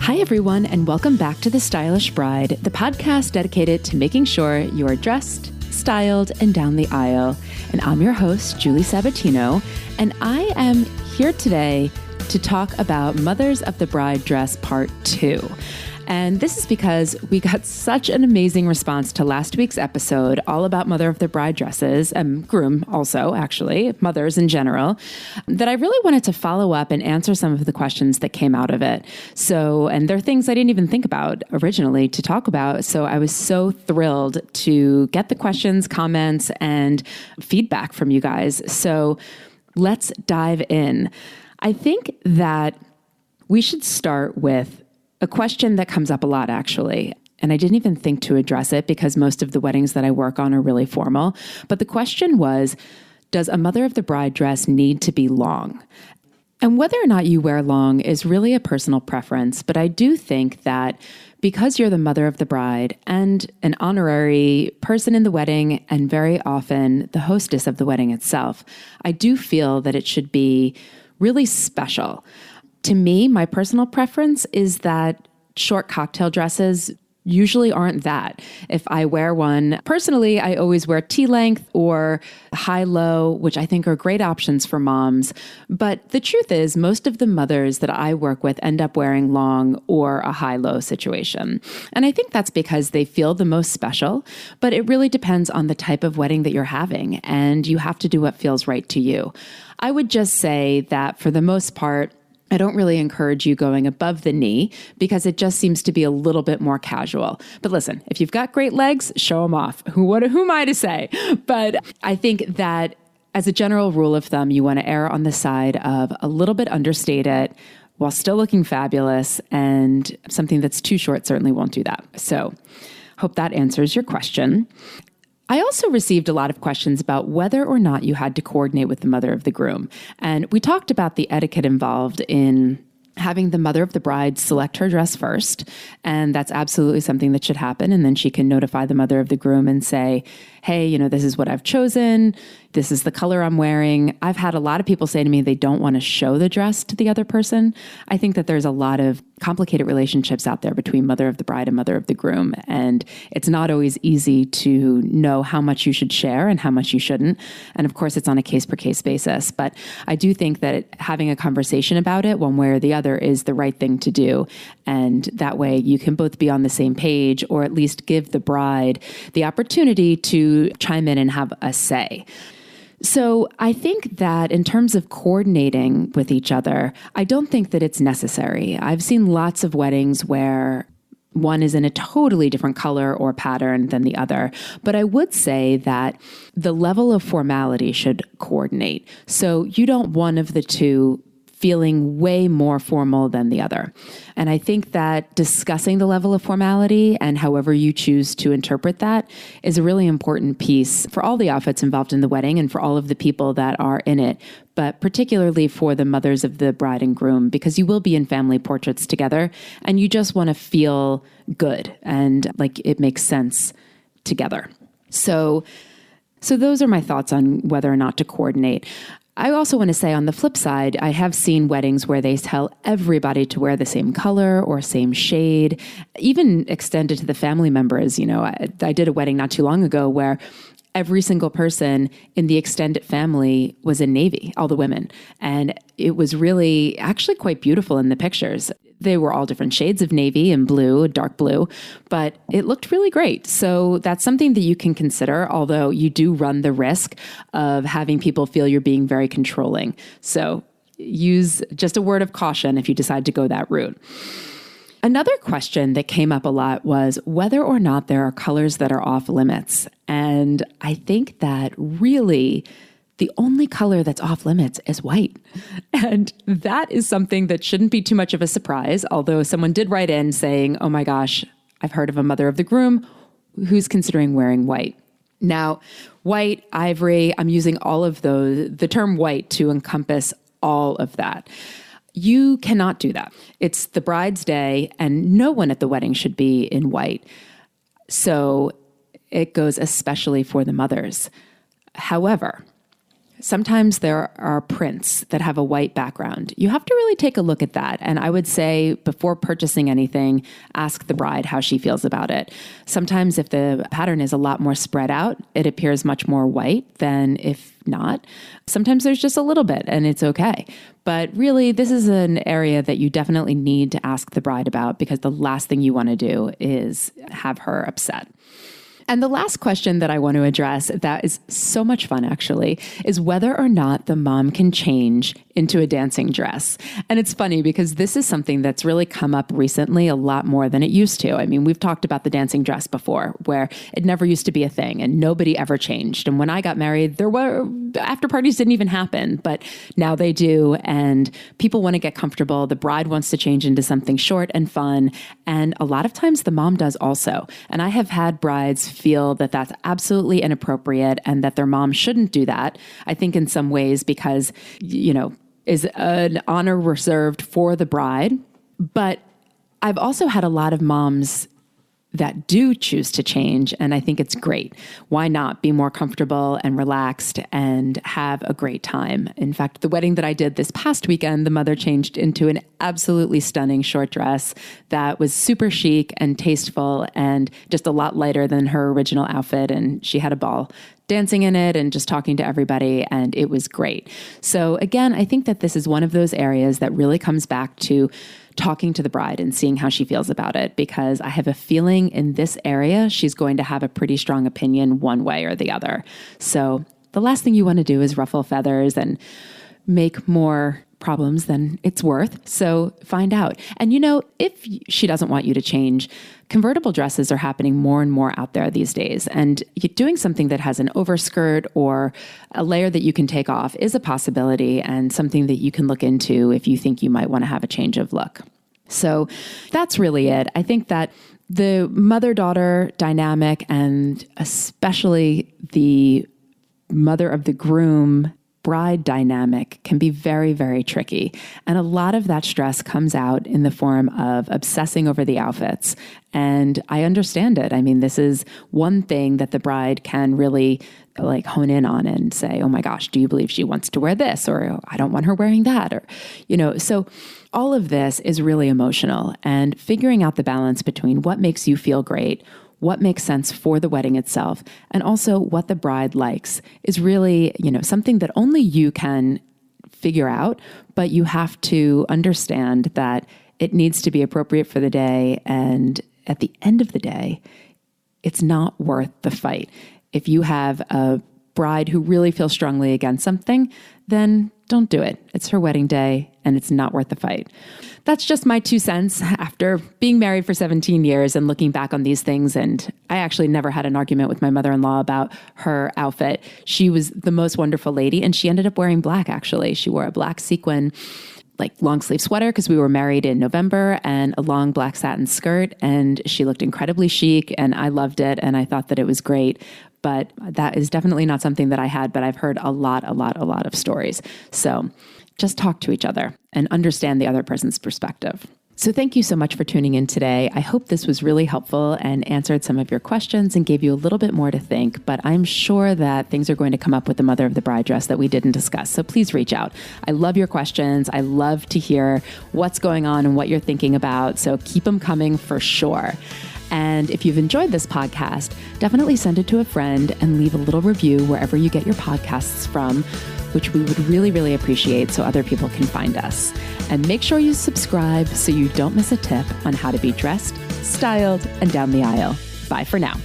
Hi, everyone, and welcome back to The Stylish Bride, the podcast dedicated to making sure you are dressed, styled, and down the aisle. And I'm your host, Julie Sabatino, and I am here today to talk about Mothers of the Bride Dress Part 2. And this is because we got such an amazing response to last week's episode all about Mother of the Bride dresses, and groom also, actually, mothers in general, that I really wanted to follow up and answer some of the questions that came out of it. So, and there are things I didn't even think about originally to talk about. So I was so thrilled to get the questions, comments, and feedback from you guys. So let's dive in. I think that we should start with a question that comes up a lot, actually, and I didn't even think to address it because most of the weddings that I work on are really formal. But the question was, does a Mother of the Bride dress need to be long? And whether or not you wear long is really a personal preference, but I do think that because you're the mother of the bride and an honorary person in the wedding and very often the hostess of the wedding itself, I do feel that it should be really special. To me, my personal preference is that short cocktail dresses usually aren't that. If I wear one, personally, I always wear T-length or high-low, which I think are great options for moms. But the truth is, most of the mothers that I work with end up wearing long or a high-low situation. And I think that's because they feel the most special, but it really depends on the type of wedding that you're having, and you have to do what feels right to you. I would just say that for the most part, I don't really encourage you going above the knee because it just seems to be a little bit more casual. But listen, if you've got great legs, show them off. Who am I to say? But I think that as a general rule of thumb, you want to err on the side of a little bit understated while still looking fabulous, and something that's too short certainly won't do that. So hope that answers your question. I also received a lot of questions about whether or not you had to coordinate with the mother of the groom. And we talked about the etiquette involved in having the mother of the bride select her dress first. And that's absolutely something that should happen. And then she can notify the mother of the groom and say, hey, this is what I've chosen. This is the color I'm wearing. I've had a lot of people say to me they don't want to show the dress to the other person. I think that there's a lot of complicated relationships out there between mother of the bride and mother of the groom. And it's not always easy to know how much you should share and how much you shouldn't. And of course, it's on a case-per-case basis. But I do think that having a conversation about it one way or the other is the right thing to do. And that way you can both be on the same page, or at least give the bride the opportunity to chime in and have a say. So I think that in terms of coordinating with each other, I don't think that it's necessary. I've seen lots of weddings where one is in a totally different color or pattern than the other. But I would say that the level of formality should coordinate. So you don't want one of the two feeling way more formal than the other. And I think that discussing the level of formality and however you choose to interpret that is a really important piece for all the outfits involved in the wedding and for all of the people that are in it, but particularly for the mothers of the bride and groom, because you will be in family portraits together and you just want to feel good and like it makes sense together. So those are my thoughts on whether or not to coordinate. I also want to say on the flip side, I have seen weddings where they tell everybody to wear the same color or same shade, even extended to the family members. I did a wedding not too long ago where every single person in the extended family was in navy, all the women. And it was really actually quite beautiful in the pictures. They were all different shades of navy and blue, dark blue, but it looked really great. So that's something that you can consider, although you do run the risk of having people feel you're being very controlling. So use just a word of caution if you decide to go that route. Another question that came up a lot was whether or not there are colors that are off limits. And I think that really the only color that's off limits is white. And that is something that shouldn't be too much of a surprise, although someone did write in saying, oh my gosh, I've heard of a mother of the groom who's considering wearing white. Now, white, ivory, I'm using all of the term white to encompass all of that. You cannot do that. It's the bride's day and no one at the wedding should be in white. So it goes especially for the mothers. However, Sometimes there are prints that have a white background. You have to really take a look at that. And I would say before purchasing anything, ask the bride how she feels about it. Sometimes if the pattern is a lot more spread out, it appears much more white than if not. Sometimes there's just a little bit and it's okay. But really, this is an area that you definitely need to ask the bride about, because the last thing you want to do is have her upset. And the last question that I want to address, that is so much fun actually, is whether or not the mom can change into a dancing dress. And it's funny because this is something that's really come up recently a lot more than it used to. I mean, we've talked about the dancing dress before, where it never used to be a thing and nobody ever changed. And when I got married, there were after parties didn't even happen, but now they do. And people want to get comfortable. The bride wants to change into something short and fun. And a lot of times the mom does also. And I have had brides feel that that's absolutely inappropriate and that their mom shouldn't do that. I think in some ways because, is an honor reserved for the bride. But I've also had a lot of moms that do choose to change, and I think it's great. Why not be more comfortable and relaxed and have a great time? In fact, the wedding that I did this past weekend, the mother changed into an absolutely stunning short dress that was super chic and tasteful and just a lot lighter than her original outfit, and she had a ball dancing in it and just talking to everybody, and it was great. So again, I think that this is one of those areas that really comes back to talking to the bride and seeing how she feels about it, because I have a feeling in this area, she's going to have a pretty strong opinion one way or the other. So the last thing you want to do is ruffle feathers and make more problems than it's worth. So find out. And if she doesn't want you to change, convertible dresses are happening more and more out there these days. And doing something that has an overskirt or a layer that you can take off is a possibility and something that you can look into if you think you might want to have a change of look. So that's really it. I think that the mother-daughter dynamic, and especially the mother of the groom bride dynamic, can be very, very tricky. And a lot of that stress comes out in the form of obsessing over the outfits. And I understand it. I mean, this is one thing that the bride can really hone in on and say, oh my gosh, do you believe she wants to wear this? Or I don't want her wearing that. Or, so all of this is really emotional, and figuring out the balance between what makes you feel great, what makes sense for the wedding itself, and also what the bride likes is really, something that only you can figure out, but you have to understand that it needs to be appropriate for the day. And at the end of the day, it's not worth the fight. If you have a bride who really feels strongly against something, then don't do it. It's her wedding day and it's not worth the fight. That's just my 2 cents after being married for 17 years and looking back on these things. And I actually never had an argument with my mother-in-law about her outfit. She was the most wonderful lady, and she ended up wearing black, actually. She wore a black sequin, long sleeve sweater, because we were married in November, and a long black satin skirt. And she looked incredibly chic, and I loved it. And I thought that it was great. But that is definitely not something that I had, but I've heard a lot of stories. So just talk to each other and understand the other person's perspective. So thank you so much for tuning in today. I hope this was really helpful and answered some of your questions and gave you a little bit more to think, but I'm sure that things are going to come up with the mother of the bride dress that we didn't discuss. So please reach out. I love your questions. I love to hear what's going on and what you're thinking about. So keep them coming for sure. And if you've enjoyed this podcast, definitely send it to a friend and leave a little review wherever you get your podcasts from, which we would really, really appreciate so other people can find us. And make sure you subscribe so you don't miss a tip on how to be dressed, styled, and down the aisle. Bye for now.